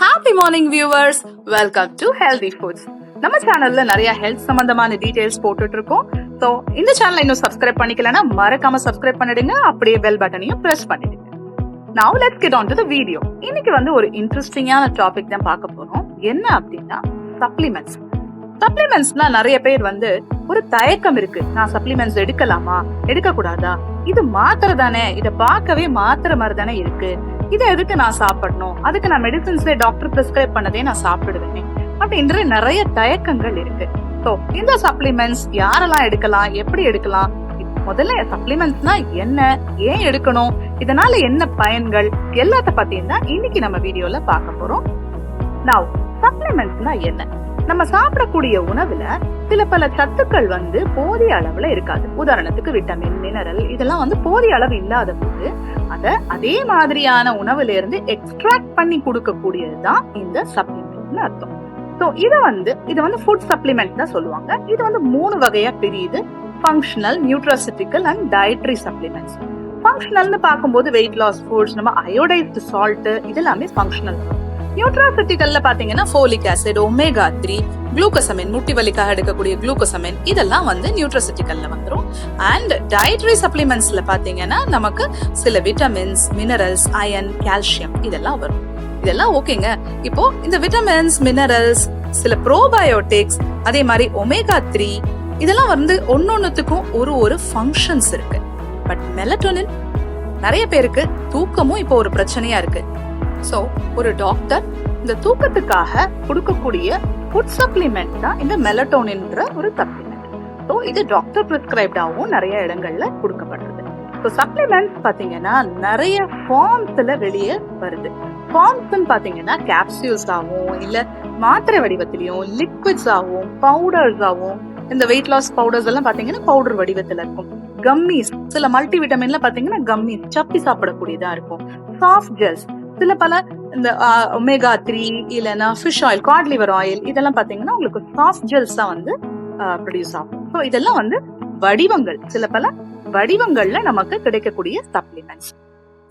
Happy morning viewers, welcome to healthy foods. நம்ம சேனல்ல நிறைய ஹெல்த் சம்பந்தமான டீடைல்ஸ் போட்டுட்டு இருக்கோம். ஸோ இந்த சேனலை இன்னும் சப்ஸ்கிரைப் பண்ணிக்கலன்னா மறக்காம சப்ஸ்கிரைப் பண்ணிடுங்க, அப்படியே பெல் பட்டனையும் பிரஸ் பண்ணிடுங்க. Now let's get on to the video. இன்னைக்கு ஒரு இன்ட்ரெஸ்டிங்கான டாபிக் தான் பார்க்க போறோம். என்ன அப்படின்னா சப்ளிமெண்ட்ஸ். சப்ளிமெண்ட்ஸ்னா நிறைய பேர் ஒரு தயக்கம் இருக்கு. நான் சப்ளிமெண்ட்ஸ் எடுக்கலாமா எடுக்க கூடாதா, இது மாத்திரை தானே, இத பார்க்கவே மாத்திரை மாதிரி தானே இருக்கு, இதை எதுக்கு நான் சாப்பிடணும், அதுக்கு நான் மெடிசின்ஸ்ல டாக்டர் பிரிஸ்கிரைப் பண்ணதே நான் சாப்பிடுவேன் அப்படின்ற நிறைய தயக்கங்கள் இருக்கு. சோ இந்த சப்ளிமெண்ட்ஸ் யாரெல்லாம் எடுக்கலாம், எப்படி எடுக்கலாம், முதல்ல சப்ளிமெண்ட்ஸ்னா என்ன, ஏன் எடுக்கணும், இதனால என்ன பயன்கள், எல்லாத்த பத்தியும் தான் இன்னைக்கு நம்ம வீடியோல பார்க்க போறோம். நவ் சப்ளிமெண்ட்ஸ்னா என்ன? நம்ம சாப்பிடக்கூடிய உணவுல சில பல சத்துக்கள் போதிய அளவுல இருக்காது. உதாரணத்துக்கு விட்டமின், மினரல் இதெல்லாம் போதிய அளவு இல்லாத போது அத அதே மாதிரியான உணவுல இருந்து எக்ஸ்ட்ராக்ட் பண்ணி கொடுக்கக்கூடியதுதான் இந்த சப்ளிமெண்ட் அர்த்தம். சோ இது ஃபுட் சப்ளிமெண்ட் தான் சொல்லுவாங்க. இது 3 வகையா பிரியுது: functional, nutraceutical and dietary supplements. ஃபங்க்ஷனல்னு பார்க்கும்போது வெயிட் லாஸ் ஃபுட்ஸ், நம்ம அயோடைஸ்டு சால்ட் இதெல்லாமே ஃபங்க்ஷனல். நியூட்ராசிட்டிக்கல்ல பாத்தீங்கன்னா ஃபோலிக் ஆசிட், ஒமேகா 3, குளுக்கோசமைன், முட்டி வலிக்காக எடுக்கக்கூடிய குளுக்கோசமைன் இதெல்லாம் நியூட்ராசிட்டிக்கல்ல வந்துரும். அண்ட் டயட்ரி சப்ளிமெண்ட்ஸ்ல பாத்தீங்கன்னா நமக்கு சில விட்டமின்ஸ், மினரல்ஸ், அயன், கால்சியம் இதெல்லாம் வரும். இதெல்லாம் ஓகேங்க. இப்போ இந்த விட்டமின்ஸ், மினரல்ஸ், சில ப்ரோபயோட்டிக்ஸ், அதே மாதிரி ஒமேகா 3 இதெல்லாம் ஒன்னொன்னுத்துக்கும் ஒரு ஃபங்க்ஷன்ஸ் இருக்கு. பட் மெலட்டோனின், நிறைய பேருக்கு தூக்கமும் இப்போ ஒரு பிரச்சனையா இருக்கு. சோ ஒரு டாக்டர் இந்த தூக்கத்துக்காக கொடுக்கக்கூடிய ஃபுட் சப்ளிமெண்ட் தான் இந்த மெலட்டோனின்ற ஒரு சப்ளிமெண்ட். சோ இது டாக்டர் பிரிஸ்கிரைப்டாவும் நிறைய இடங்கள்ல கொடுக்கப்படுறது. ஸோ சப்ளிமெண்ட் பாத்தீங்கன்னா நிறைய ஃபார்ம்ஸ்ல வெளியே வருது. ஃபார்ம்ஸ் பாத்தீங்கன்னா கேப்சியூல்ஸ் ஆகும், இல்ல மாத்திரை வடிவத்திலையும், லிக்விட்ஸ் ஆகும், பவுடர்ஸ் ஆகும். இந்த வெயிட் லாஸ் பவுடர்ஸ் எல்லாம் பாத்தீங்கன்னா பவுடர் வடிவத்துல இருக்கும். கம்மிஸ், சில மல்டி விட்டமின்ல பாத்தீங்கன்னா கம்மிஸ் சப்பி சாப்பிடக்கூடியதா இருக்கும். சாஃப்ட் ஜெல்ஸ், சில பல இந்த ஒமேகா 3 இல்லைன்னா fish oil, God liver oil இதெல்லாம் பாத்தீங்கன்னா உங்களுக்கு சாஃப்ட் ஜெல்ஸ் தான் ப்ரொடியூஸ் ஆகும். ஸோ இதெல்லாம் வடிவங்கள், சில பல வடிவங்கள்ல நமக்கு கிடைக்கக்கூடிய சப்ளிமெண்ட்ஸ்.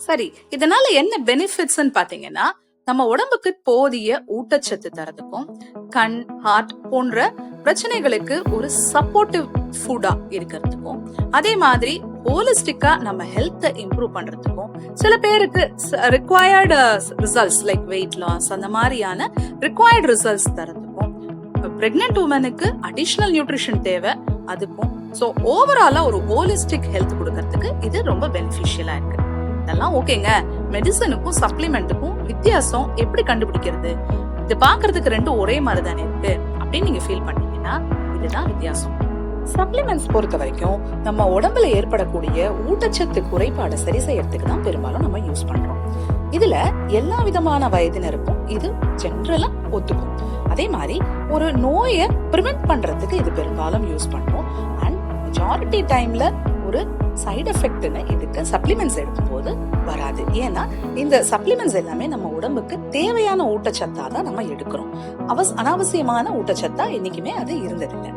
சரி, இதனால என்ன பெனிஃபிட்ஸ் பாத்தீங்கன்னா நம்ம உடம்புக்கு போதிய ஊட்டச்சத்து தரதுக்கும், கண், ஹார்ட் போன்ற பிரச்சனைகளுக்கு ஒரு சப்போர்ட்டிவ் ஃபுட்டா இருக்கிறதுக்கும், அதே மாதிரி ஹோலிஸ்டிக்கா நம்ம ஹெல்த்தை இம்ப்ரூவ் பண்றதுக்கும், சில பேருக்கு required results like weight loss அந்த மாதிரியான ரிக்வயர்டு ரிசல்ட்ஸ் தரதுக்கும், பிரெக்னன்ட் உமனுக்கு அடிஷனல் நியூட்ரிஷன் தேவை அதுக்கும், சோ ஓவராலா ஒரு ஹோலிஸ்டிக் ஹெல்த் கொடுக்கறதுக்கு இது ரொம்ப பெனிஃபிஷியலா இருக்கு. இதெல்லாம் ஓகேங்க. மெடிசனுக்கும் சப்ளிமெண்ட்டுக்கும் வித்தியாசம் எப்படி கண்டுபிடிக்கிறது? இது பாக்குறதுக்கு ரெண்டும் ஒரே மாதிரி தானே இருக்கு அப்படின்னு நீங்க ஃபீல் பண்ணீங்கன்னா இதுதான் வித்தியாசம். சப்ளிமெண்ட்ஸ் பொறுத்த வரைக்கும் நம்ம உடம்புல ஏற்படக்கூடிய ஊட்டச்சத்து குறைபாடை சரி செய்யறதுக்கு தான் பெரும்பாலும் நம்ம யூஸ் பண்றோம். இதுல எல்லா விதமான வயதினருக்கும் இது ஜென்ரலா ஒத்துக்கும். அதே மாதிரி ஒரு நோயை பிரிவென்ட் பண்றதுக்கு இது பெரும்பாலும் யூஸ் பண்றோம். அண்ட் மெஜாரிட்டி டைம்ல ஒரு சைடு எஃபெக்ட்னு இதுக்கு சப்ளிமெண்ட்ஸ் எடுக்கும் போது வராது. ஏன்னா இந்த சப்ளிமெண்ட்ஸ் எல்லாமே நம்ம உடம்புக்கு தேவையான ஊட்டச்சத்தா தான் நம்ம எடுக்கிறோம். அனாவசியமான ஊட்டச்சத்தா என்னைக்குமே அது இருந்ததில்லை.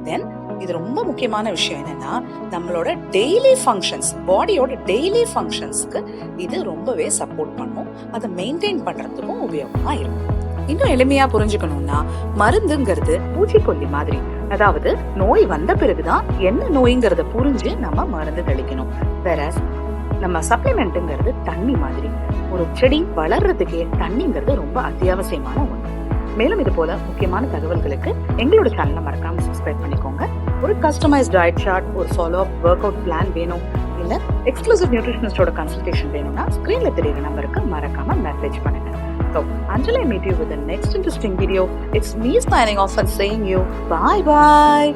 தென் இது ரொம்ப முக்கியமான விஷயம் என்னன்னா நம்மளோட டெய்லி ஃபங்க்ஷன்ஸ், பாடியோட டெய்லி ஃபங்க்ஷன்ஸ்க்கு இது ரொம்பவே சப்போர்ட் பண்ணும். அதை மெயின்டைன் பண்றதுக்கும் உபயோகமா இருக்கும். இன்னும் எளிமையா புரிஞ்சுக்கணும்னா மருந்துங்கிறது பூச்சிக்கொல்லி மாதிரி. அதாவது நோய் வந்த பிறகுதான் என்ன நோய்ங்கிறத புரிஞ்சு நம்ம மருந்து தெளிக்கணும். வேற நம்ம சப்ளிமெண்ட்ங்கிறது தண்ணி மாதிரி. ஒரு செடி வளர்றதுக்கே தண்ணிங்கிறது ரொம்ப அத்தியாவசியமான ஒண்ணு. மேலும் இது போல முக்கியமான தகவல்களுக்கு எங்களோட சேனலை மறக்காம சப்ஸ்கிரைப் பண்ணிக்கோங்க. ஒரு கஸ்டமைஸ்ட் டயட் சார்ட், ஒரு follow up work out plan வேணும், இல்ல எக்ஸ்க்ளூசிவ் நியூட்ரிஷனிஸ்டோட கன்சல்டேஷன் வேணும்னா ஸ்கிரீன்ல தெரியுற நம்பருக்கு மறக்காம மெசேஜ் பண்ணுங்க. So until I meet you with the next interesting video, it's me signing off and saying you bye bye.